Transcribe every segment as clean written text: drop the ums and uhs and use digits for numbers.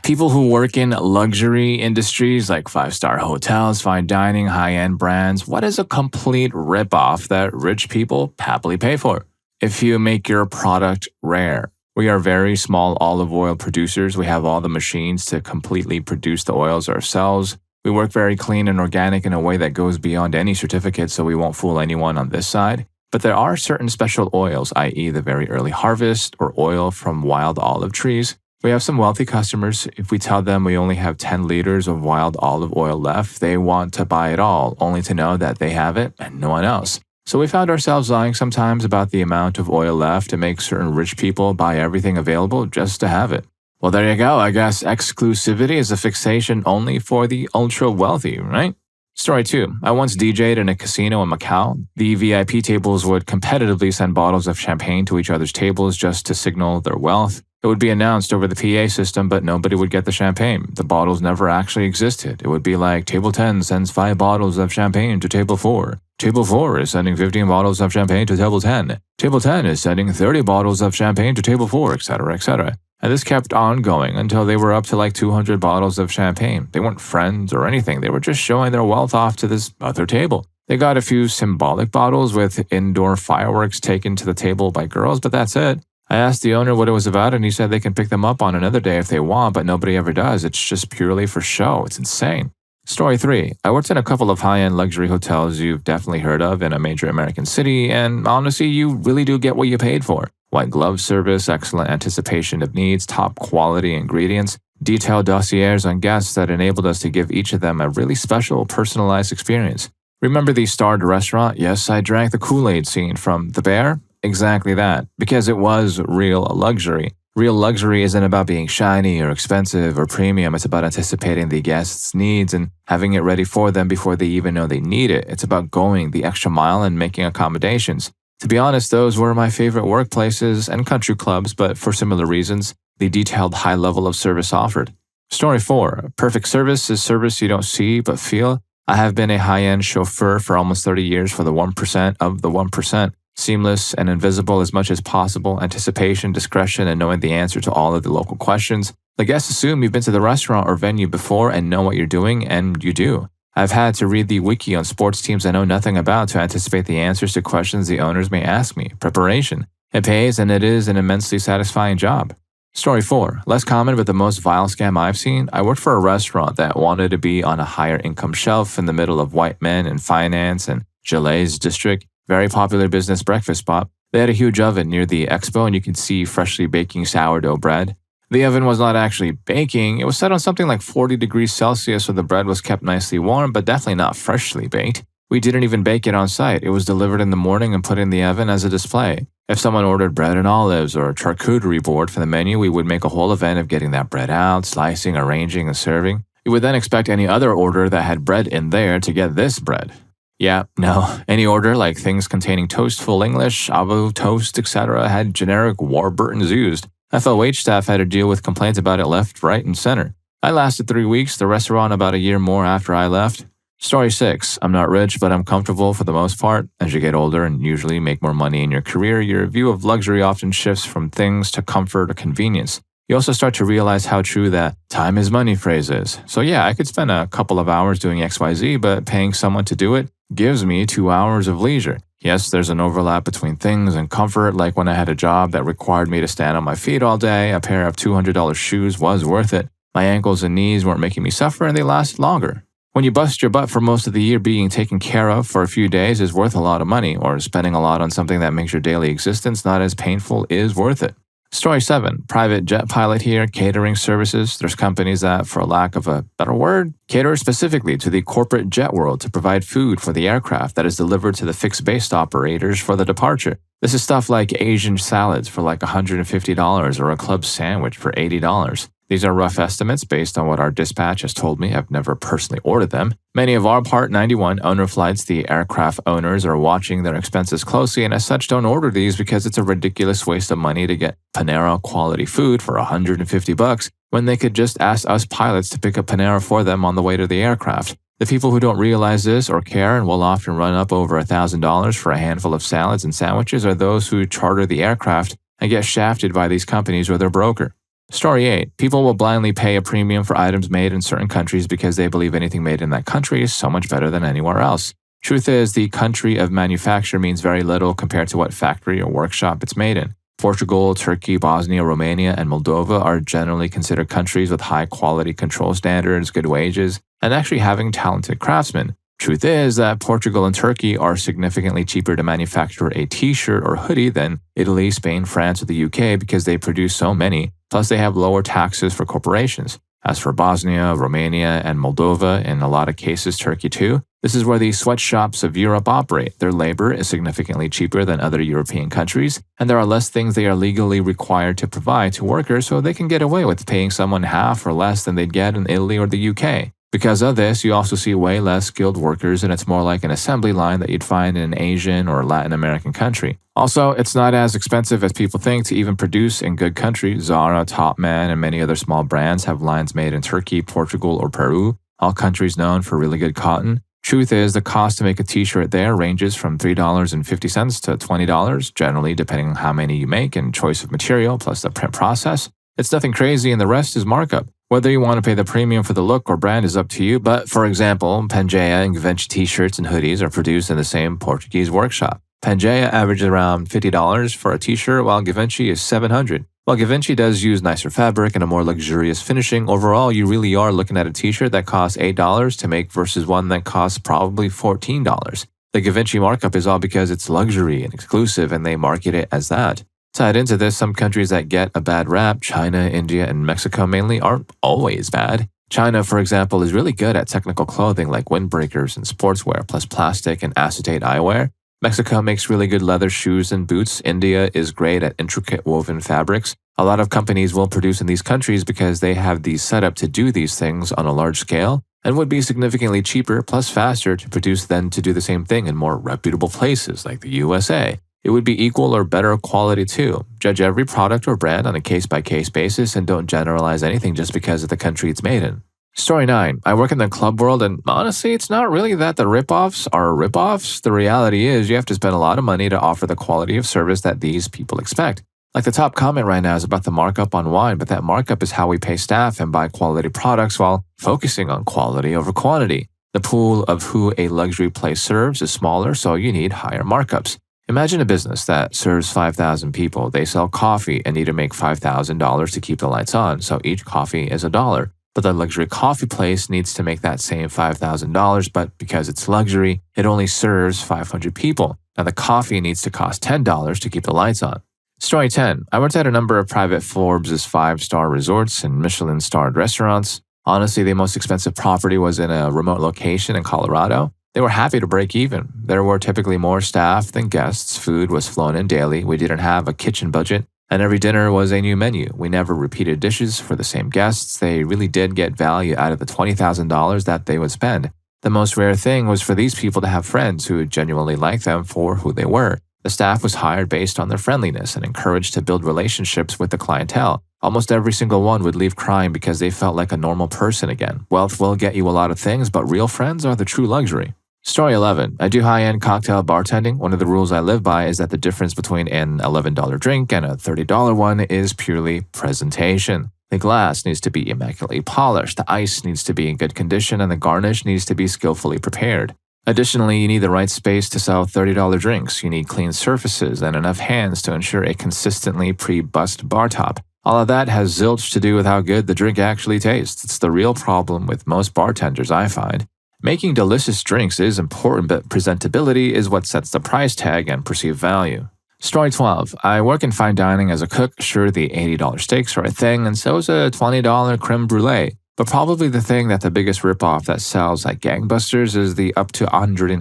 People who work in luxury industries like five-star hotels, fine dining, high-end brands, what is a complete ripoff that rich people happily pay for? If you make your product rare. We are very small olive oil producers. We have all the machines to completely produce the oils ourselves. We work very clean and organic in a way that goes beyond any certificate, so we won't fool anyone on this side. But there are certain special oils, i.e. the very early harvest or oil from wild olive trees. We have some wealthy customers. If we tell them we only have 10 liters of wild olive oil left, they want to buy it all, only to know that they have it and no one else. So we found ourselves lying sometimes about the amount of oil left to make certain rich people buy everything available just to have it. Well, there you go. I guess exclusivity is a fixation only for the ultra-wealthy, right? Story 2. I once DJ'd in a casino in Macau. The VIP tables would competitively send bottles of champagne to each other's tables just to signal their wealth. It would be announced over the PA system, but nobody would get the champagne. The bottles never actually existed. It would be like, Table 10 sends 5 bottles of champagne to Table 4. Table 4 is sending 15 bottles of champagne to Table 10. Table 10 is sending 30 bottles of champagne to Table 4, etc., etc. And this kept on going until they were up to like 200 bottles of champagne. They weren't friends or anything. They were just showing their wealth off to this other table. They got a few symbolic bottles with indoor fireworks taken to the table by girls, but that's it. I asked the owner what it was about, and he said they can pick them up on another day if they want, but nobody ever does. It's just purely for show. It's insane. Story 3. I worked in a couple of high-end luxury hotels you've definitely heard of in a major American city, and honestly, you really do get what you paid for. White glove service, excellent anticipation of needs, top quality ingredients, detailed dossiers on guests that enabled us to give each of them a really special, personalized experience. Remember the starred restaurant? Yes, I drank the Kool-Aid scene from The Bear? Exactly that, because it was real luxury. Real luxury isn't about being shiny or expensive or premium. It's about anticipating the guest's needs and having it ready for them before they even know they need it. It's about going the extra mile and making accommodations. To be honest, those were my favorite workplaces and country clubs, but for similar reasons, the detailed high level of service offered. Story 4. Perfect service is service you don't see but feel. I have been a high-end chauffeur for almost 30 years for the 1% of the 1%. Seamless and invisible as much as possible, anticipation, discretion, and knowing the answer to all of the local questions. The guests assume you've been to the restaurant or venue before and know what you're doing, and you do. I've had to read the wiki on sports teams I know nothing about to anticipate the answers to questions the owners may ask me. Preparation. It pays, and it is an immensely satisfying job. Story 4. Less common but the most vile scam I've seen. I worked for a restaurant that wanted to be on a higher income shelf in the middle of white men in finance and Gillet's district. Very popular business breakfast spot. They had a huge oven near the expo and you could see freshly baking sourdough bread. The oven was not actually baking. It was set on something like 40 degrees Celsius so the bread was kept nicely warm, but definitely not freshly baked. We didn't even bake it on site. It was delivered in the morning and put in the oven as a display. If someone ordered bread and olives or a charcuterie board for the menu, we would make a whole event of getting that bread out, slicing, arranging, and serving. You would then expect any other order that had bread in there to get this bread. Yeah, no. Any order, like things containing toast, full English, avo, toast, etc., had generic Warburtons used. FOH staff had to deal with complaints about it left, right, and center. I lasted 3 weeks, the restaurant about a year more after I left. Story 6. I'm not rich, but I'm comfortable for the most part. As you get older and usually make more money in your career, your view of luxury often shifts from things to comfort or convenience. You also start to realize how true that time is money phrase is. So yeah, I could spend a couple of hours doing XYZ, but paying someone to do it gives me 2 hours of leisure. Yes, there's an overlap between things and comfort, like when I had a job that required me to stand on my feet all day, a pair of $200 shoes was worth it. My ankles and knees weren't making me suffer and they lasted longer. When you bust your butt for most of the year, being taken care of for a few days is worth a lot of money, or spending a lot on something that makes your daily existence not as painful is worth it. Story 7. Private jet pilot here, catering services. There's companies that, for lack of a better word, cater specifically to the corporate jet world to provide food for the aircraft that is delivered to the fixed-based operators for the departure. This is stuff like Asian salads for like $150 or a club sandwich for $80. These are rough estimates based on what our dispatch has told me. I've never personally ordered them. Many of our Part 91 owner flights, the aircraft owners are watching their expenses closely and as such don't order these because it's a ridiculous waste of money to get Panera quality food for $150 when they could just ask us pilots to pick up Panera for them on the way to the aircraft. The people who don't realize this or care and will often run up over $1,000 for a handful of salads and sandwiches are those who charter the aircraft and get shafted by these companies or their broker. Story 8. People will blindly pay a premium for items made in certain countries because they believe anything made in that country is so much better than anywhere else. Truth is, the country of manufacture means very little compared to what factory or workshop it's made in. Portugal, Turkey, Bosnia, Romania, and Moldova are generally considered countries with high quality control standards, good wages, and actually having talented craftsmen. Truth is that Portugal and Turkey are significantly cheaper to manufacture a t-shirt or hoodie than Italy, Spain, France, or the UK because they produce so many, plus they have lower taxes for corporations. As for Bosnia, Romania, and Moldova, in a lot of cases Turkey too, this is where the sweatshops of Europe operate. Their labor is significantly cheaper than other European countries, and there are less things they are legally required to provide to workers, so they can get away with paying someone half or less than they'd get in Italy or the UK. Because of this, you also see way less skilled workers, and it's more like an assembly line that you'd find in an Asian or Latin American country. Also, it's not as expensive as people think to even produce in good country. Zara, Topman, and many other small brands have lines made in Turkey, Portugal, or Peru, all countries known for really good cotton. Truth is, the cost to make a t-shirt there ranges from $3.50 to $20, generally depending on how many you make and choice of material plus the print process. It's nothing crazy, and the rest is markup. Whether you want to pay the premium for the look or brand is up to you, but for example, Pangaea and Givenchy t-shirts and hoodies are produced in the same Portuguese workshop. Pangaea averages around $50 for a t-shirt, while Givenchy is $700. While Givenchy does use nicer fabric and a more luxurious finishing, overall you really are looking at a t-shirt that costs $8 to make versus one that costs probably $14. The Givenchy markup is all because it's luxury and exclusive, and they market it as that. Tied into this, some countries that get a bad rap, China, India, and Mexico mainly, aren't always bad. China, for example, is really good at technical clothing like windbreakers and sportswear, plus plastic and acetate eyewear. Mexico makes really good leather shoes and boots. India is great at intricate woven fabrics. A lot of companies will produce in these countries because they have the setup to do these things on a large scale and would be significantly cheaper plus faster to produce than to do the same thing in more reputable places like the USA. It would be equal or better quality too. Judge every product or brand on a case-by-case basis and don't generalize anything just because of the country it's made in. Story 9. I work in the club world, and honestly, it's not really that the ripoffs are ripoffs. The reality is you have to spend a lot of money to offer the quality of service that these people expect. Like the top comment right now is about the markup on wine, but that markup is how we pay staff and buy quality products while focusing on quality over quantity. The pool of who a luxury place serves is smaller, so you need higher markups. Imagine a business that serves 5,000 people. They sell coffee and need to make $5,000 to keep the lights on, so each coffee is $1. But the luxury coffee place needs to make that same $5,000, but because it's luxury, it only serves 500 people. Now the coffee needs to cost $10 to keep the lights on. Story 10. I worked at a number of private Forbes' 5-star resorts and Michelin-starred restaurants. Honestly, the most expensive property was in a remote location in Colorado. They were happy to break even. There were typically more staff than guests. Food was flown in daily. We didn't have a kitchen budget, and every dinner was a new menu. We never repeated dishes for the same guests. They really did get value out of the $20,000 that they would spend. The most rare thing was for these people to have friends who genuinely liked them for who they were. The staff was hired based on their friendliness and encouraged to build relationships with the clientele. Almost every single one would leave crying because they felt like a normal person again. Wealth will get you a lot of things, but real friends are the true luxury. Story 11. I do high-end cocktail bartending. One of the rules I live by is that the difference between an $11 drink and a $30 one is purely presentation. The glass needs to be immaculately polished, the ice needs to be in good condition, and the garnish needs to be skillfully prepared. Additionally, you need the right space to sell $30 drinks. You need clean surfaces and enough hands to ensure a consistently pre-bussed bar top. All of that has zilch to do with how good the drink actually tastes. It's the real problem with most bartenders, I find. Making delicious drinks is important, but presentability is what sets the price tag and perceived value. Story 12. I work in fine dining as a cook. Sure, the $80 steaks are a thing, and so is a $20 creme brulee. But probably the thing that the biggest ripoff that sells like gangbusters is the up to $180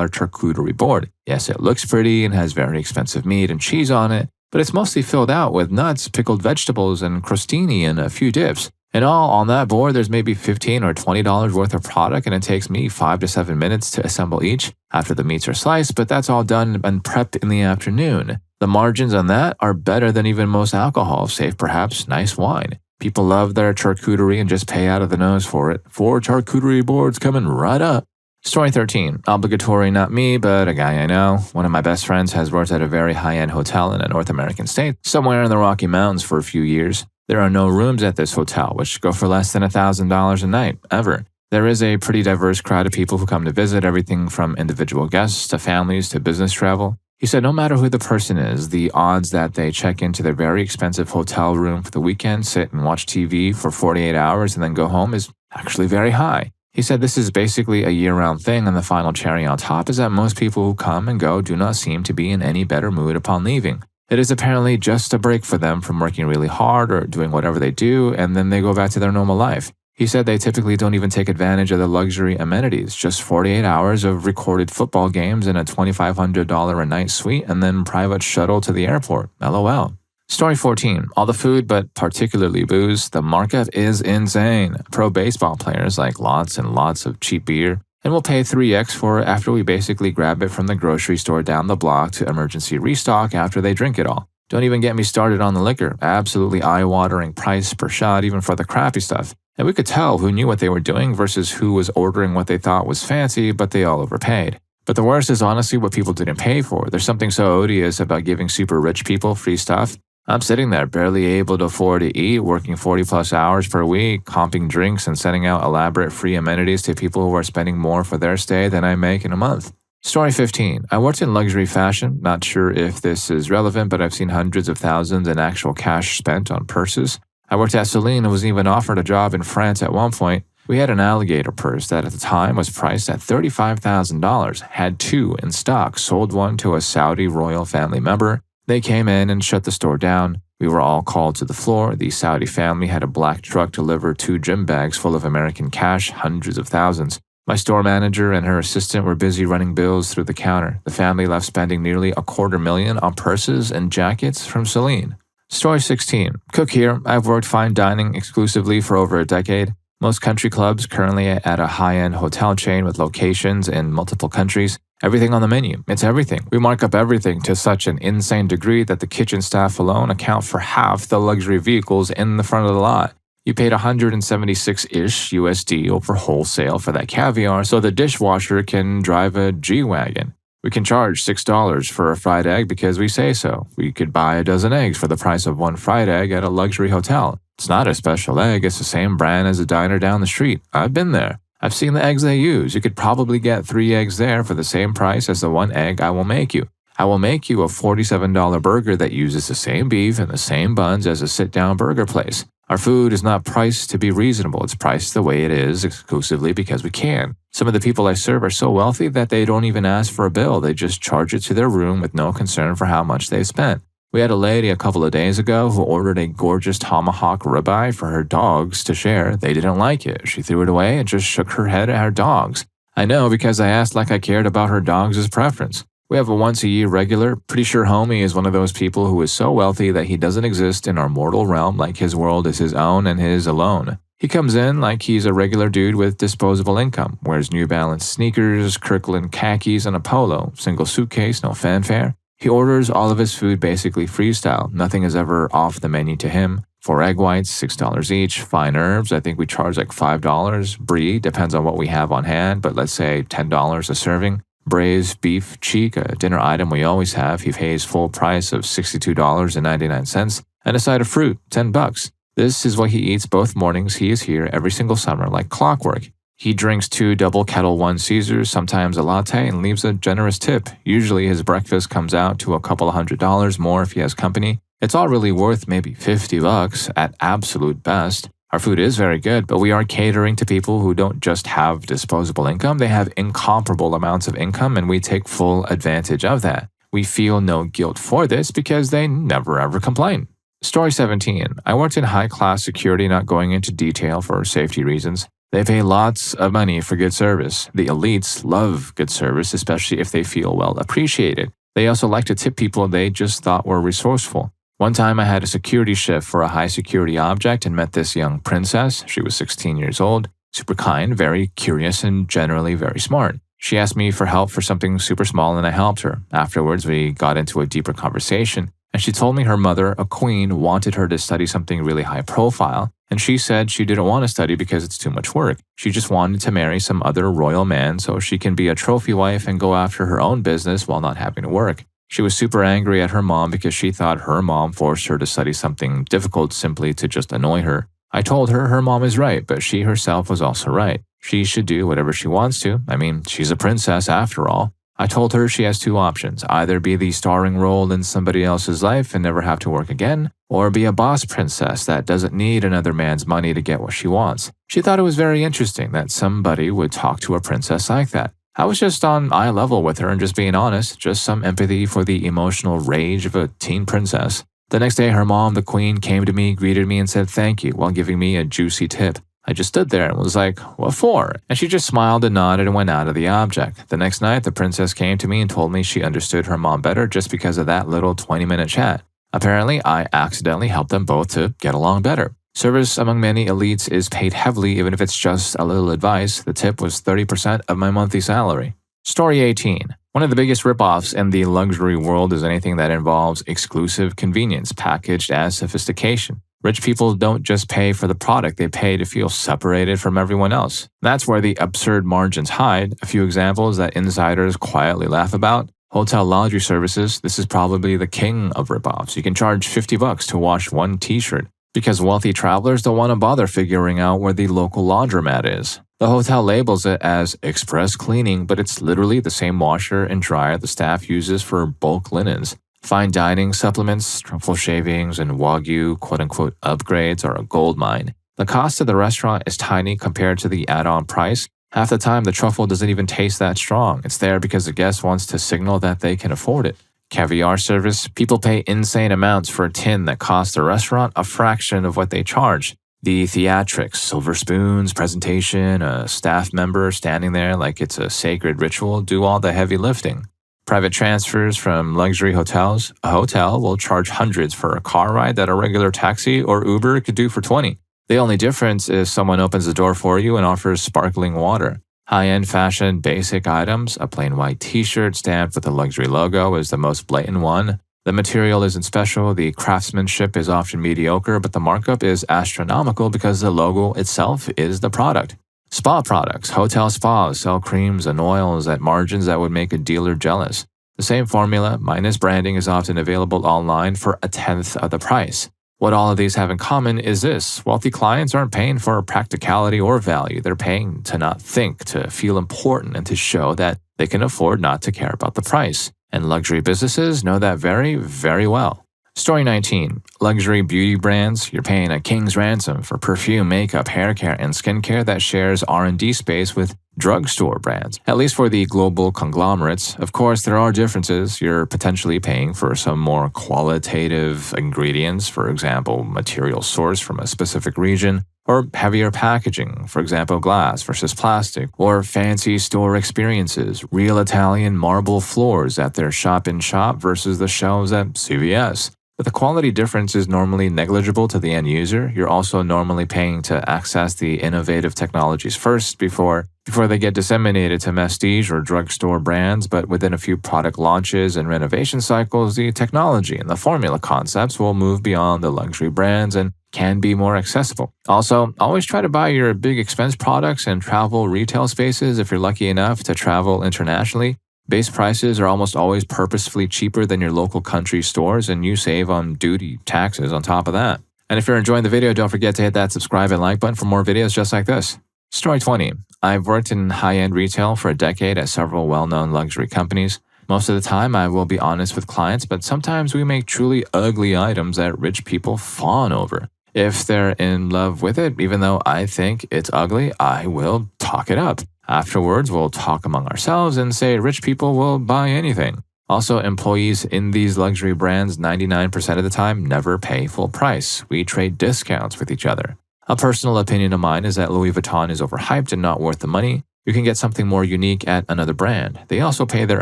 charcuterie board. Yes, it looks pretty and has very expensive meat and cheese on it, but it's mostly filled out with nuts, pickled vegetables, and crostini and a few dips. In all, on that board, there's maybe $15 or $20 worth of product, and it takes me 5 to 7 minutes to assemble each after the meats are sliced, but that's all done and prepped in the afternoon. The margins on that are better than even most alcohol, save perhaps nice wine. People love their charcuterie and just pay out of the nose for it. 4 charcuterie boards coming right up. Story 13. Obligatory, not me, but a guy I know. One of my best friends has worked at a very high-end hotel in a North American state, somewhere in the Rocky Mountains for a few years. There are no rooms at this hotel, which go for less than $1,000 a night, ever. There is a pretty diverse crowd of people who come to visit, everything from individual guests to families to business travel. He said no matter who the person is, the odds that they check into their very expensive hotel room for the weekend, sit and watch TV for 48 hours and then go home is actually very high. He said this is basically a year-round thing, and the final cherry on top is that most people who come and go do not seem to be in any better mood upon leaving. It is apparently just a break for them from working really hard or doing whatever they do, and then they go back to their normal life. He said they typically don't even take advantage of the luxury amenities, just 48 hours of recorded football games in a $2,500 a night suite and then private shuttle to the airport. LOL. Story 14. All the food, but particularly booze, the markup is insane. Pro baseball players like lots and lots of cheap beer, and we'll pay 3x for it after we basically grab it from the grocery store down the block to emergency restock after they drink it all. Don't even get me started on the liquor. Absolutely eye-watering price per shot even for the crappy stuff. And we could tell who knew what they were doing versus who was ordering what they thought was fancy, but they all overpaid. But the worst is honestly what people didn't pay for. There's something so odious about giving super rich people free stuff. I'm sitting there barely able to afford to eat, working 40+ hours per week, comping drinks and sending out elaborate free amenities to people who are spending more for their stay than I make in a month. Story 15. I worked in luxury fashion. Not sure if this is relevant, but I've seen hundreds of thousands in actual cash spent on purses. I worked at Celine and was even offered a job in France at one point. We had an alligator purse that at the time was priced at $35,000, had two in stock, sold one to a Saudi royal family member. They came in and shut the store down. We were all called to the floor. The Saudi family had a black truck deliver 2 gym bags full of American cash, hundreds of thousands. My store manager and her assistant were busy running bills through the counter. The family left spending nearly $250,000 on purses and jackets from Celine. Story 16. Cook here. I've worked fine dining exclusively for over a decade. Most country clubs currently at a high-end hotel chain with locations in multiple countries. Everything on the menu. It's everything. We mark up everything to such an insane degree that the kitchen staff alone account for half the luxury vehicles in the front of the lot. You paid $176-ish USD over wholesale for that caviar so the dishwasher can drive a G-Wagon. We can charge $6 for a fried egg because we say so. We could buy a dozen eggs for the price of one fried egg at a luxury hotel. It's not a special egg, it's the same brand as a diner down the street. I've been there. I've seen the eggs they use. You could probably get 3 eggs there for the same price as the one egg I will make you. I will make you a $47 burger that uses the same beef and the same buns as a sit-down burger place. Our food is not priced to be reasonable. It's priced the way it is exclusively because we can. Some of the people I serve are so wealthy that they don't even ask for a bill. They just charge it to their room with no concern for how much they've spent. We had a lady a couple of days ago who ordered a gorgeous tomahawk ribeye for her dogs to share. They didn't like it. She threw it away and just shook her head at her dogs. I know because I asked like I cared about her dogs' preference. We have a once-a-year regular. Pretty sure homie is one of those people who is so wealthy that he doesn't exist in our mortal realm, like his world is his own and his alone. He comes in like he's a regular dude with disposable income, wears New Balance sneakers, Kirkland khakis, and a polo, single suitcase, no fanfare. He orders all of his food basically freestyle. Nothing is ever off the menu to him. 4 egg whites, $6 each. Fine herbs, I think we charge like $5. Brie, depends on what we have on hand, but let's say $10 a serving. Braised beef cheek, a dinner item we always have. He pays full price of $62.99. And a side of fruit, $10. This is what he eats both mornings. He is here every single summer like clockwork. He drinks 2 double Kettle One Caesars, sometimes a latte, and leaves a generous tip. Usually his breakfast comes out to a couple of $100 more if he has company. It's all really worth maybe $50 at absolute best. Our food is very good, but we are catering to people who don't just have disposable income. They have incomparable amounts of income, and we take full advantage of that. We feel no guilt for this because they never ever complain. Story 17. I worked in high-class security, not going into detail for safety reasons. They pay lots of money for good service. The elites love good service, especially if they feel well appreciated. They also like to tip people they just thought were resourceful. One time I had a security shift for a high-security object and met this young princess. She was 16 years old, super kind, very curious, and generally very smart. She asked me for help for something super small and I helped her. Afterwards, we got into a deeper conversation, and she told me her mother, a queen, wanted her to study something really high profile, and she said she didn't want to study because it's too much work. She just wanted to marry some other royal man so she can be a trophy wife and go after her own business while not having to work. She was super angry at her mom because she thought her mom forced her to study something difficult simply to just annoy her. I told her her mom is right, but she herself was also right. She should do whatever she wants to. I mean, she's a princess after all. I told her she has two options, either be the starring role in somebody else's life and never have to work again, or be a boss princess that doesn't need another man's money to get what she wants. She thought it was very interesting that somebody would talk to a princess like that. I was just on eye level with her and just being honest, just some empathy for the emotional rage of a teen princess. The next day, her mom, the queen, came to me, greeted me, and said thank you while giving me a juicy tip. I just stood there and was like, what for? And she just smiled and nodded and went out of the object. The next night, the princess came to me and told me she understood her mom better just because of that little 20-minute chat. Apparently, I accidentally helped them both to get along better. Service among many elites is paid heavily even if it's just a little advice. The tip was 30% of my monthly salary. Story 18. One of the biggest ripoffs in the luxury world is anything that involves exclusive convenience packaged as sophistication. Rich people don't just pay for the product, they pay to feel separated from everyone else. That's where the absurd margins hide. A few examples that insiders quietly laugh about. Hotel laundry services, this is probably the king of ripoffs. You can charge $50 to wash one t-shirt because wealthy travelers don't want to bother figuring out where the local laundromat is. The hotel labels it as express cleaning, but it's literally the same washer and dryer the staff uses for bulk linens. Fine dining supplements, truffle shavings, and Wagyu quote-unquote upgrades are a gold mine. The cost of the restaurant is tiny compared to the add-on price. Half the time, the truffle doesn't even taste that strong. It's there because the guest wants to signal that they can afford it. Caviar service, people pay insane amounts for a tin that costs the restaurant a fraction of what they charge. The theatrics, silver spoons, presentation, a staff member standing there like it's a sacred ritual do all the heavy lifting. Private transfers from luxury hotels. A hotel will charge hundreds for a car ride that a regular taxi or Uber could do for 20. The only difference is someone opens the door for you and offers sparkling water. High-end fashion, basic items, a plain white t-shirt stamped with a luxury logo is the most blatant one. The material isn't special, the craftsmanship is often mediocre, but the markup is astronomical because the logo itself is the product. Spa products. Hotel spas sell creams and oils at margins that would make a dealer jealous. The same formula, minus branding, is often available online for a tenth of the price. What all of these have in common is this. Wealthy clients aren't paying for practicality or value. They're paying to not think, to feel important, and to show that they can afford not to care about the price. And luxury businesses know that very, very well. Story 19. Luxury beauty brands. You're paying a king's ransom for perfume, makeup, hair care, and skincare that shares R&D space with drugstore brands, at least for the global conglomerates. Of course, there are differences. You're potentially paying for some more qualitative ingredients, for example, material sourced from a specific region, or heavier packaging, for example, glass versus plastic, or fancy store experiences, real Italian marble floors at their shop-in-shop versus the shelves at CVS. But the quality difference is normally negligible to the end user. You're also normally paying to access the innovative technologies first before they get disseminated to prestige or drugstore brands, but within a few product launches and renovation cycles, the technology and the formula concepts will move beyond the luxury brands and can be more accessible. Also, always try to buy your big expense products in travel retail spaces if you're lucky enough to travel internationally. Base prices are almost always purposefully cheaper than your local country stores, and you save on duty taxes on top of that. And if you're enjoying the video, don't forget to hit that subscribe and like button for more videos just like this. Story 20. I've worked in high-end retail for a decade at several well-known luxury companies. Most of the time, I will be honest with clients, but sometimes we make truly ugly items that rich people fawn over. If they're in love with it, even though I think it's ugly, I will talk it up. Afterwards, we'll talk among ourselves and say rich people will buy anything. Also, employees in these luxury brands 99% of the time never pay full price. We trade discounts with each other. A personal opinion of mine is that Louis Vuitton is overhyped and not worth the money. You can get something more unique at another brand. They also pay their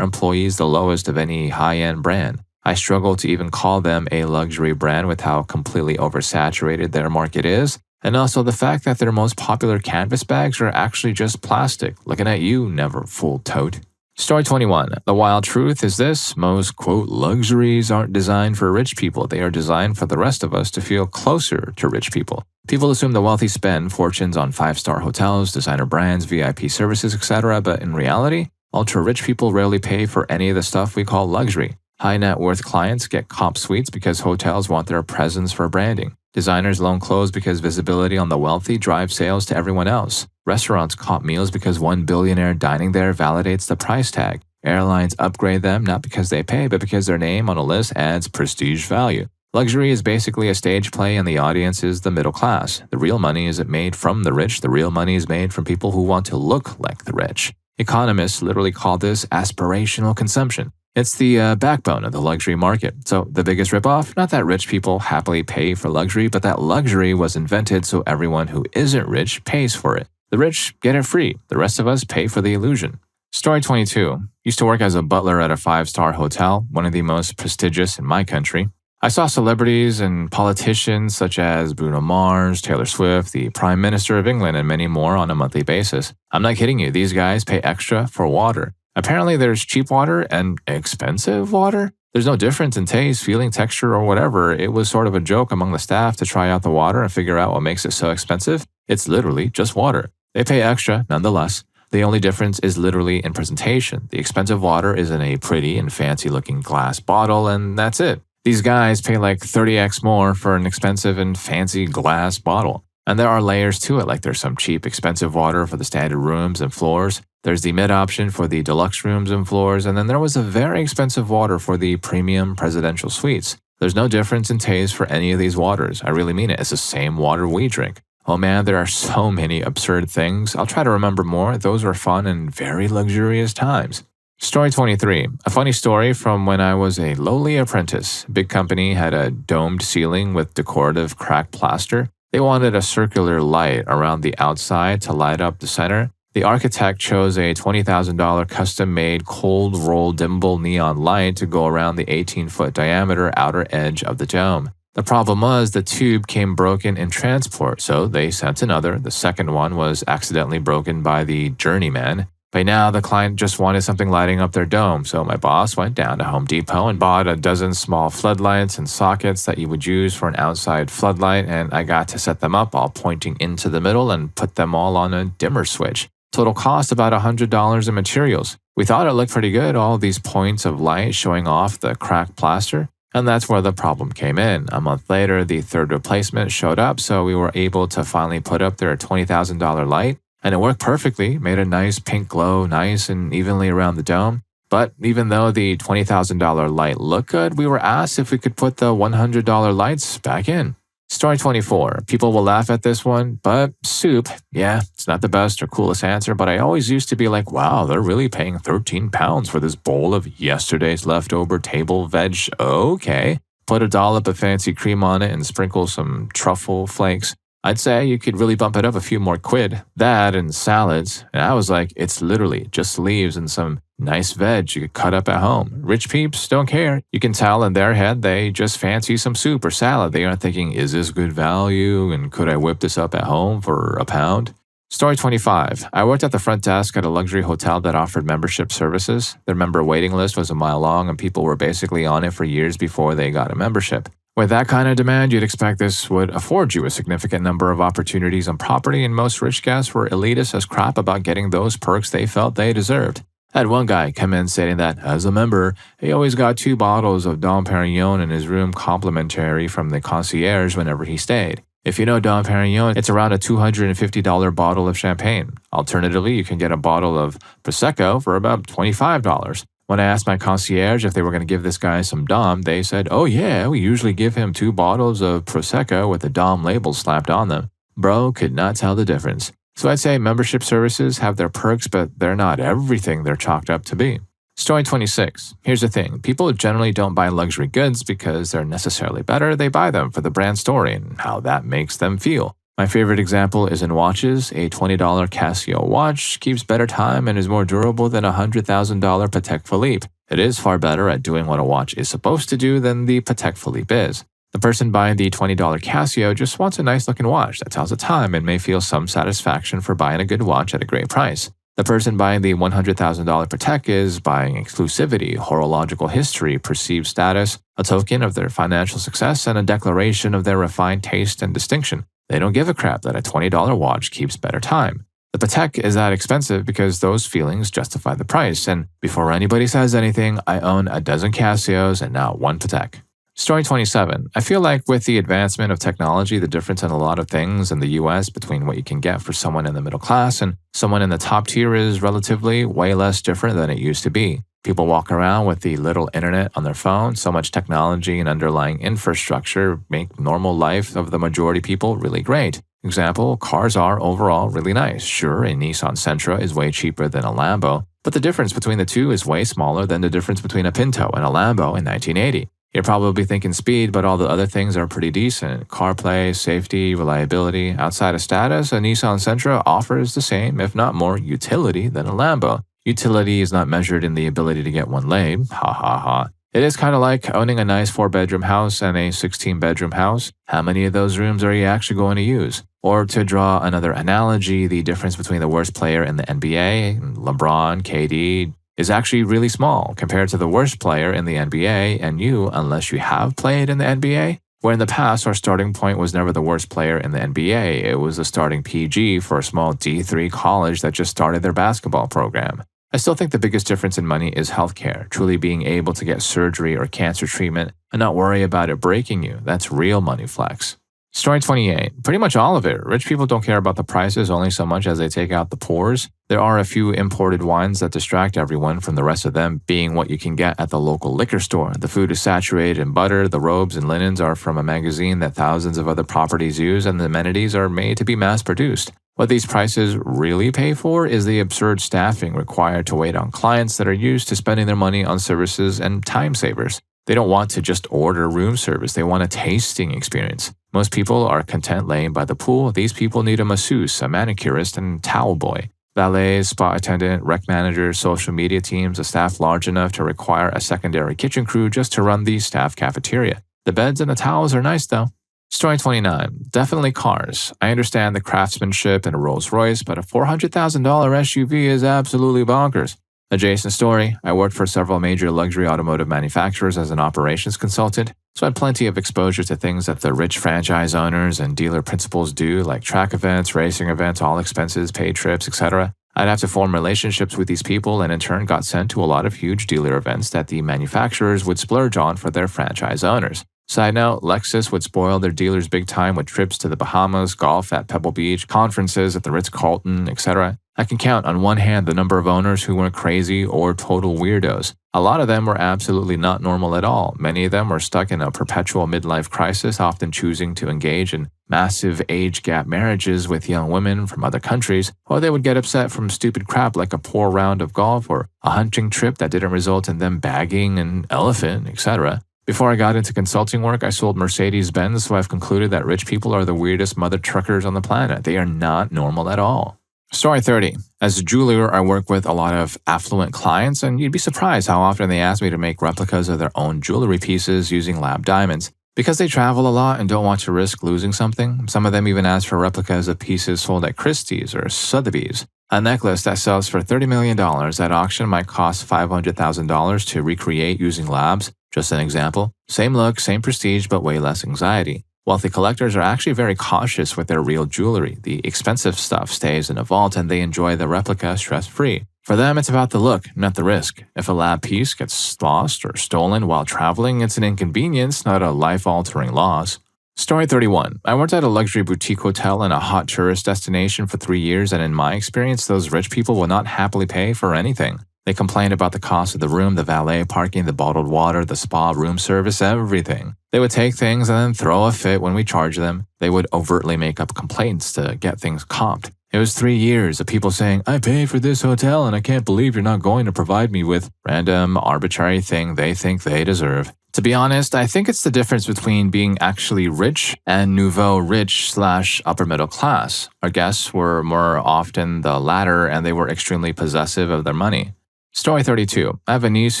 employees the lowest of any high-end brand. I struggle to even call them a luxury brand with how completely oversaturated their market is. And also the fact that their most popular canvas bags are actually just plastic. Looking at you, never full tote. Story 21. The wild truth is this. Most, quote, luxuries aren't designed for rich people. They are designed for the rest of us to feel closer to rich people. People assume the wealthy spend fortunes on 5-star hotels, designer brands, VIP services, etc. But in reality, ultra-rich people rarely pay for any of the stuff we call luxury. High net worth clients get comp suites because hotels want their presence for branding. Designers loan clothes because visibility on the wealthy drives sales to everyone else. Restaurants comp meals because one billionaire dining there validates the price tag. Airlines upgrade them not because they pay, but because their name on a list adds prestige value. Luxury is basically a stage play and the audience is the middle class. The real money isn't made from the rich. The real money is made from people who want to look like the rich. Economists literally call this aspirational consumption. It's the backbone of the luxury market. So the biggest ripoff, not that rich people happily pay for luxury, but that luxury was invented so everyone who isn't rich pays for it. The rich get it free. The rest of us pay for the illusion. Story 22. Used to work as a butler at a 5-star hotel, one of the most prestigious in my country. I saw celebrities and politicians such as Bruno Mars, Taylor Swift, the Prime Minister of England, and many more on a monthly basis. I'm not kidding you, these guys pay extra for water. Apparently there's cheap water and expensive water. There's no difference in taste, feeling, texture, or whatever. It was sort of a joke among the staff to try out the water and figure out what makes it so expensive. It's literally just water. They pay extra nonetheless. The only difference is literally in presentation. The expensive water is in a pretty and fancy looking glass bottle, and that's it. These guys pay like 30x more for an expensive and fancy glass bottle. And there are layers to it, like there's some cheap, expensive water for the standard rooms and floors. There's the mid option for the deluxe rooms and floors, and then there was a very expensive water for the premium presidential suites. There's no difference in taste for any of these waters. I really mean it. It's the same water we drink. Oh man, there are so many absurd things. I'll try to remember more. Those were fun and very luxurious times. Story 23. A funny story from when I was a lowly apprentice. Big company had a domed ceiling with decorative cracked plaster. They wanted a circular light around the outside to light up the center. The architect chose a $20,000 custom-made cold-roll dimmable neon light to go around the 18-foot diameter outer edge of the dome. The problem was the tube came broken in transport, so they sent another. The second one was accidentally broken by the journeyman. By now, the client just wanted something lighting up their dome, so my boss went down to Home Depot and bought a dozen small floodlights and sockets that you would use for an outside floodlight, and I got to set them up all pointing into the middle and put them all on a dimmer switch. Total cost about $100 in materials. We thought it looked pretty good, all these points of light showing off the cracked plaster. And that's where the problem came in. A month later, the third replacement showed up, so we were able to finally put up their $20,000 light. And it worked perfectly, made a nice pink glow, nice and evenly around the dome. But even though the $20,000 light looked good, we were asked if we could put the $100 lights back in. Story 24. People will laugh at this one, but soup, yeah, it's not the best or coolest answer, but I always used to be like, wow, they're really paying 13 pounds for this bowl of yesterday's leftover table veg. Okay. Put a dollop of fancy cream on it and sprinkle some truffle flakes. I'd say you could really bump it up a few more quid. That and salads. And I was like, it's literally just leaves and some nice veg you could cut up at home. Rich peeps don't care. You can tell in their head they just fancy some soup or salad. They aren't thinking, is this good value? And could I whip this up at home for £1? Story 25. I worked at the front desk at a luxury hotel that offered membership services. Their member waiting list was a mile long and people were basically on it for years before they got a membership. With that kind of demand, you'd expect this would afford you a significant number of opportunities on property, and most rich guests were elitist as crap about getting those perks they felt they deserved. I had one guy come in stating that, as a member, he always got 2 bottles of Dom Perignon in his room complimentary from the concierge whenever he stayed. If you know Dom Perignon, it's around a $250 bottle of champagne. Alternatively, you can get a bottle of Prosecco for about $25. When I asked my concierge if they were going to give this guy some Dom, they said, oh yeah, we usually give him 2 bottles of Prosecco with the Dom label slapped on them. Bro could not tell the difference. So I'd say membership services have their perks, but they're not everything they're chalked up to be. Story 26. Here's the thing. People generally don't buy luxury goods because they're necessarily better. They buy them for the brand story and how that makes them feel. My favorite example is in watches. A $20 Casio watch keeps better time and is more durable than a $100,000 Patek Philippe. It is far better at doing what a watch is supposed to do than the Patek Philippe is. The person buying the $20 Casio just wants a nice-looking watch that tells the time and may feel some satisfaction for buying a good watch at a great price. The person buying the $100,000 Patek is buying exclusivity, horological history, perceived status, a token of their financial success, and a declaration of their refined taste and distinction. They don't give a crap that a $20 watch keeps better time. The Patek is that expensive because those feelings justify the price, and before anybody says anything, I own a dozen Casios and not one Patek. Story 27. I feel like with the advancement of technology, the difference in a lot of things in the US between what you can get for someone in the middle class and someone in the top tier is relatively way less different than it used to be. People walk around with the little internet on their phone. So much technology and underlying infrastructure make normal life of the majority people really great. Example, cars are overall really nice. Sure, a Nissan Sentra is way cheaper than a Lambo, but the difference between the two is way smaller than the difference between a Pinto and a Lambo in 1980. You're probably thinking speed, but all the other things are pretty decent. CarPlay, safety, reliability. Outside of status, a Nissan Sentra offers the same, if not more, utility than a Lambo. Utility is not measured in the ability to get one laid. Ha ha ha. It is kind of like owning a nice 4-bedroom house and a 16-bedroom house. How many of those rooms are you actually going to use? Or to draw another analogy, the difference between the worst player in the NBA, LeBron, KD, is actually really small compared to the worst player in the NBA and you, unless you have played in the NBA. Where in the past, our starting point was never the worst player in the NBA. It was the starting PG for a small D3 college that just started their basketball program. I still think the biggest difference in money is healthcare, truly being able to get surgery or cancer treatment and not worry about it breaking you. That's real money flex. Story 28. Pretty much all of it. Rich people don't care about the prices only so much as they take out the pores. There are a few imported wines that distract everyone from the rest of them being what you can get at the local liquor store. The food is saturated in butter, the robes and linens are from a magazine that thousands of other properties use, and the amenities are made to be mass-produced. What these prices really pay for is the absurd staffing required to wait on clients that are used to spending their money on services and time savers. They don't want to just order room service, they want a tasting experience. Most people are content laying by the pool. These people need a masseuse, a manicurist, and towel boy. Valets, spa attendant, rec managers, social media teams, a staff large enough to require a secondary kitchen crew just to run the staff cafeteria. The beds and the towels are nice though. Story 29. Definitely cars. I understand the craftsmanship in a Rolls-Royce, but a $400,000 SUV is absolutely bonkers. Adjacent story. I worked for several major luxury automotive manufacturers as an operations consultant, so I had plenty of exposure to things that the rich franchise owners and dealer principals do, like track events, racing events, all expenses, paid trips, etc. I'd have to form relationships with these people and in turn got sent to a lot of huge dealer events that the manufacturers would splurge on for their franchise owners. Side note, Lexus would spoil their dealers big time with trips to the Bahamas, golf at Pebble Beach, conferences at the Ritz-Carlton, etc. I can count on one hand the number of owners who weren't crazy or total weirdos. A lot of them were absolutely not normal at all. Many of them were stuck in a perpetual midlife crisis, often choosing to engage in massive age gap marriages with young women from other countries, or they would get upset from stupid crap like a poor round of golf or a hunting trip that didn't result in them bagging an elephant, etc. Before I got into consulting work, I sold Mercedes-Benz, so I've concluded that rich people are the weirdest mother truckers on the planet. They are not normal at all. Story 30. As a jeweler, I work with a lot of affluent clients, and you'd be surprised how often they ask me to make replicas of their own jewelry pieces using lab diamonds. Because they travel a lot and don't want to risk losing something, some of them even ask for replicas of pieces sold at Christie's or Sotheby's. A necklace that sells for $30 million at auction might cost $500,000 to recreate using labs. Just an example. Same look, same prestige, but way less anxiety. Wealthy collectors are actually very cautious with their real jewelry. The expensive stuff stays in a vault and they enjoy the replica stress-free. For them, it's about the look, not the risk. If a lab piece gets lost or stolen while traveling, it's an inconvenience, not a life-altering loss. Story 31. I worked at a luxury boutique hotel in a hot tourist destination for 3 years, and in my experience, those rich people will not happily pay for anything. They complained about the cost of the room, the valet parking, the bottled water, the spa, room service, everything. They would take things and then throw a fit when we charged them. They would overtly make up complaints to get things comped. It was 3 years of people saying, I paid for this hotel and I can't believe you're not going to provide me with random, arbitrary thing they think they deserve. To be honest, I think it's the difference between being actually rich and nouveau rich / upper middle class. Our guests were more often the latter and they were extremely possessive of their money. Story 32. I have a niece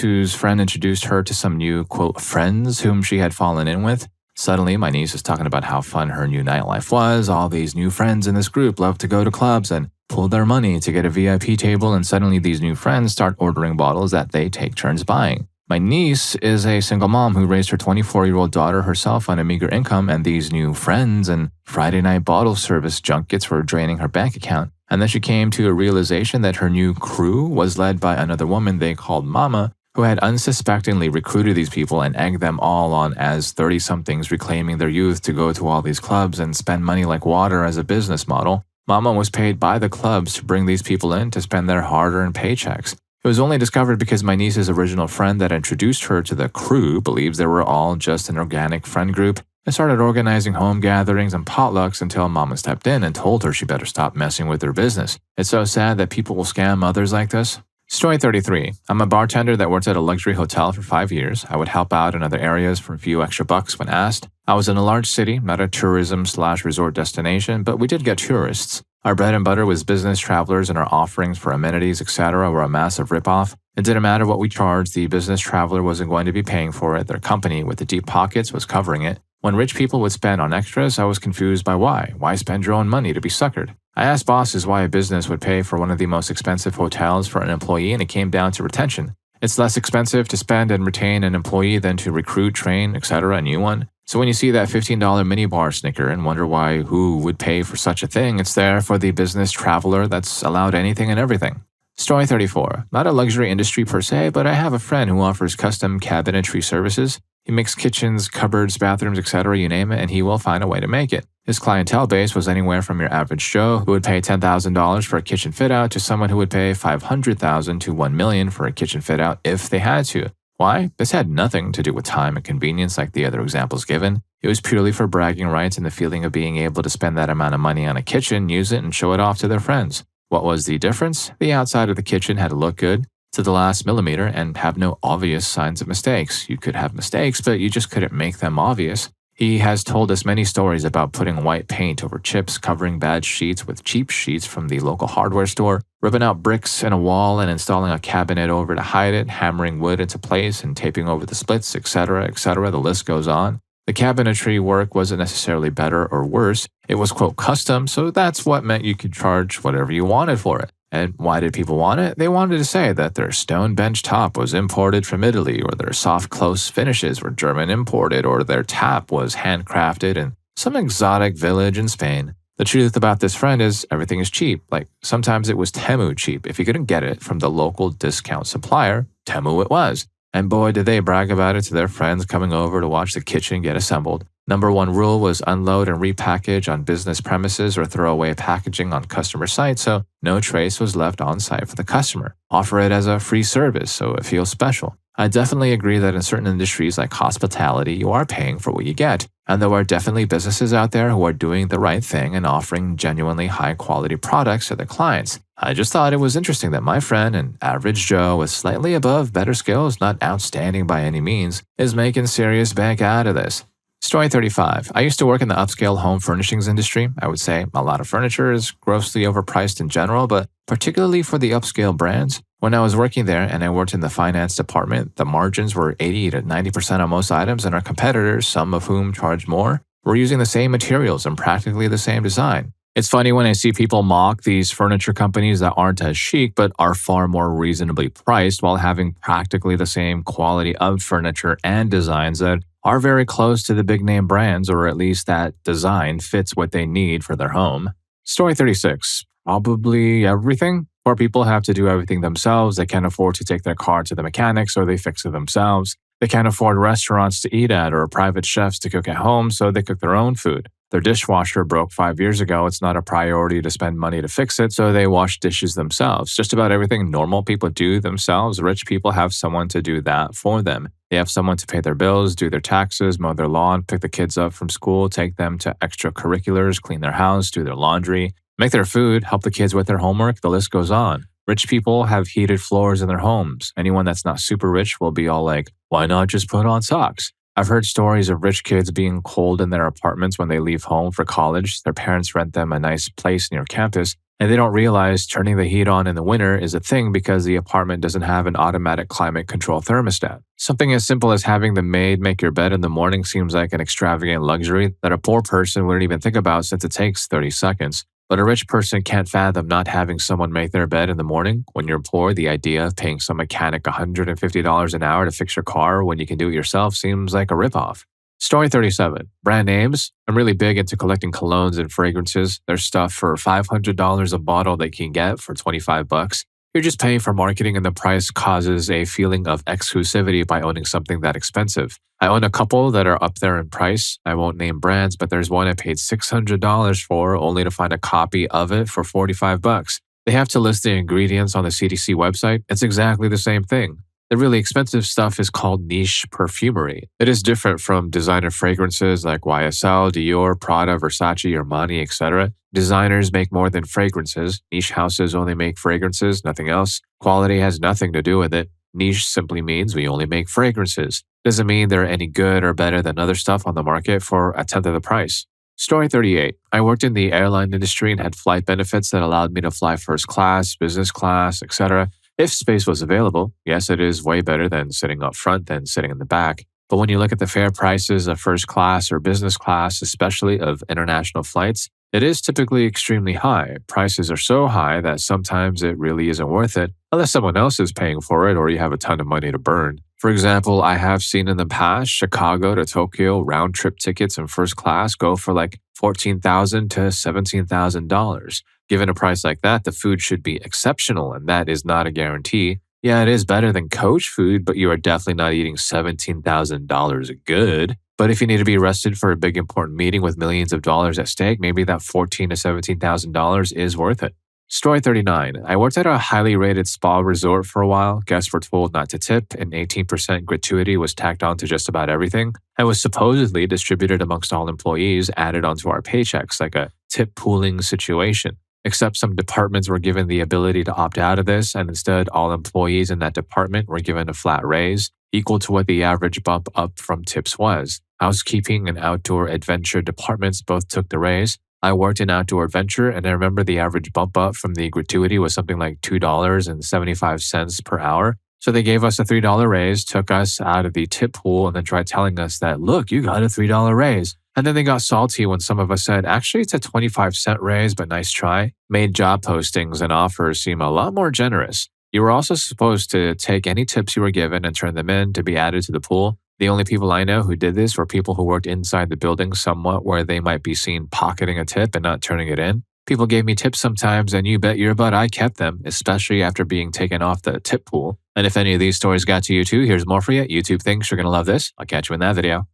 whose friend introduced her to some new, quote, friends whom she had fallen in with. Suddenly, my niece is talking about how fun her new nightlife was. All these new friends in this group love to go to clubs and pull their money to get a VIP table, and suddenly these new friends start ordering bottles that they take turns buying. My niece is a single mom who raised her 24-year-old daughter herself on a meager income, and these new friends and Friday night bottle service junkets were draining her bank account. And then she came to a realization that her new crew was led by another woman they called Mama, who had unsuspectingly recruited these people and egged them all on as 30-somethings reclaiming their youth to go to all these clubs and spend money like water as a business model. Mama was paid by the clubs to bring these people in to spend their hard-earned paychecks. It was only discovered because my niece's original friend that introduced her to the crew believes they were all just an organic friend group and started organizing home gatherings and potlucks until Mama stepped in and told her she better stop messing with their business. It's so sad that people will scam others like this. Story 33. I'm a bartender that worked at a luxury hotel for 5 years. I would help out in other areas for a few extra bucks when asked. I was in a large city, not a tourism/resort destination, but we did get tourists. Our bread and butter was business travelers, and our offerings for amenities, etc. were a massive ripoff. It didn't matter what we charged, the business traveler wasn't going to be paying for it. Their company, with the deep pockets, was covering it. When rich people would spend on extras, I was confused by why. Why spend your own money to be suckered? I asked bosses why a business would pay for one of the most expensive hotels for an employee, and it came down to retention. It's less expensive to spend and retain an employee than to recruit, train, etc. a new one. So when you see that $15 minibar snicker and wonder who would pay for such a thing, it's there for the business traveler that's allowed anything and everything. Story 34. Not a luxury industry per se, but I have a friend who offers custom cabinetry services. He makes kitchens, cupboards, bathrooms, etc., you name it, and he will find a way to make it. His clientele base was anywhere from your average Joe, who would pay $10,000 for a kitchen fit-out, to someone who would pay $500,000 to $1 million for a kitchen fit-out if they had to. Why? This had nothing to do with time and convenience like the other examples given. It was purely for bragging rights and the feeling of being able to spend that amount of money on a kitchen, use it, and show it off to their friends. What was the difference? The outside of the kitchen had to look good to the last millimeter and have no obvious signs of mistakes. You could have mistakes, but you just couldn't make them obvious. He has told us many stories about putting white paint over chips, covering bad sheets with cheap sheets from the local hardware store, ripping out bricks in a wall and installing a cabinet over to hide it, hammering wood into place and taping over the splits, etc., etc. The list goes on. The cabinetry work wasn't necessarily better or worse. It was, quote, custom, so that's what meant you could charge whatever you wanted for it. And why did people want it? They wanted to say that their stone bench top was imported from Italy, or their soft close finishes were German imported, or their tap was handcrafted in some exotic village in Spain. The truth about this friend is everything is cheap. Like, sometimes it was Temu cheap. If you couldn't get it from the local discount supplier, Temu it was. And boy, did they brag about it to their friends coming over to watch the kitchen get assembled. Number one rule was unload and repackage on business premises or throw away packaging on customer site so no trace was left on site for the customer. Offer it as a free service so it feels special. I definitely agree that in certain industries like hospitality, you are paying for what you get. And there are definitely businesses out there who are doing the right thing and offering genuinely high-quality products to their clients. I just thought it was interesting that my friend, an average Joe with slightly above better skills, not outstanding by any means, is making serious bank out of this. Story 35. I used to work in the upscale home furnishings industry. I would say a lot of furniture is grossly overpriced in general, but particularly for the upscale brands. When I was working there and I worked in the finance department, the margins were 80 to 90% on most items, and our competitors, some of whom charged more, were using the same materials and practically the same design. It's funny when I see people mock these furniture companies that aren't as chic but are far more reasonably priced while having practically the same quality of furniture and designs that are very close to the big name brands, or at least that design fits what they need for their home. Story 36. Probably everything. Poor people have to do everything themselves. They can't afford to take their car to the mechanics, or they fix it themselves. They can't afford restaurants to eat at or private chefs to cook at home, so they cook their own food. Their dishwasher broke 5 years ago. It's not a priority to spend money to fix it, so they wash dishes themselves. Just about everything normal people do themselves, rich people have someone to do that for them. They have someone to pay their bills, do their taxes, mow their lawn, pick the kids up from school, take them to extracurriculars, clean their house, do their laundry, make their food, help the kids with their homework. The list goes on. Rich people have heated floors in their homes. Anyone that's not super rich will be all like, why not just put on socks? I've heard stories of rich kids being cold in their apartments when they leave home for college. Their parents rent them a nice place near campus, and they don't realize turning the heat on in the winter is a thing because the apartment doesn't have an automatic climate control thermostat. Something as simple as having the maid make your bed in the morning seems like an extravagant luxury that a poor person wouldn't even think about since it takes 30 seconds. But a rich person can't fathom not having someone make their bed in the morning. When you're poor, the idea of paying some mechanic $150 an hour to fix your car when you can do it yourself seems like a ripoff. Story 37. Brand names. I'm really big into collecting colognes and fragrances. There's stuff for $500 a bottle that you can get for 25 bucks. You're just paying for marketing and the price causes a feeling of exclusivity by owning something that expensive. I own a couple that are up there in price. I won't name brands, but there's one I paid $600 for only to find a copy of it for 45 bucks. They have to list the ingredients on the CDC website. It's exactly the same thing. The really expensive stuff is called niche perfumery. It is different from designer fragrances like YSL, Dior, Prada, Versace, Armani, etc. Designers make more than fragrances. Niche houses only make fragrances, nothing else. Quality has nothing to do with it. Niche simply means we only make fragrances. Doesn't mean they're any good or better than other stuff on the market for a tenth of the price. Story 38. I worked in the airline industry and had flight benefits that allowed me to fly first class, business class, etc. If space was available. Yes, it is way better than sitting up front than sitting in the back. But when you look at the fare prices of first class or business class, especially of international flights, it is typically extremely high. Prices are so high that sometimes it really isn't worth it unless someone else is paying for it or you have a ton of money to burn. For example, I have seen in the past Chicago to Tokyo round trip tickets in first class go for like $14,000 to $17,000. Given a price like that, the food should be exceptional, and that is not a guarantee. Yeah, it is better than coach food, but you are definitely not eating $17,000 good. But if you need to be arrested for a big important meeting with millions of dollars at stake, maybe that $14,000 to $17,000 is worth it. Story 39. I worked at a highly rated spa resort for a while. Guests were told not to tip, and 18% gratuity was tacked on to just about everything, and was supposedly distributed amongst all employees, added onto our paychecks like a tip pooling situation. Except some departments were given the ability to opt out of this, and instead all employees in that department were given a flat raise, equal to what the average bump up from tips was. Housekeeping and outdoor adventure departments both took the raise. I worked in outdoor adventure, and I remember the average bump up from the gratuity was something like $2.75 per hour. So they gave us a $3 raise, took us out of the tip pool, and then tried telling us that, look, you got a $3 raise. And then they got salty when some of us said, actually, it's a 25-cent raise, but nice try. Made job postings and offers seem a lot more generous. You were also supposed to take any tips you were given and turn them in to be added to the pool. The only people I know who did this were people who worked inside the building somewhat where they might be seen pocketing a tip and not turning it in. People gave me tips sometimes, and you bet your butt I kept them, especially after being taken off the tip pool. And if any of these stories got to you too, here's more for you. YouTube thinks you're going to love this. I'll catch you in that video.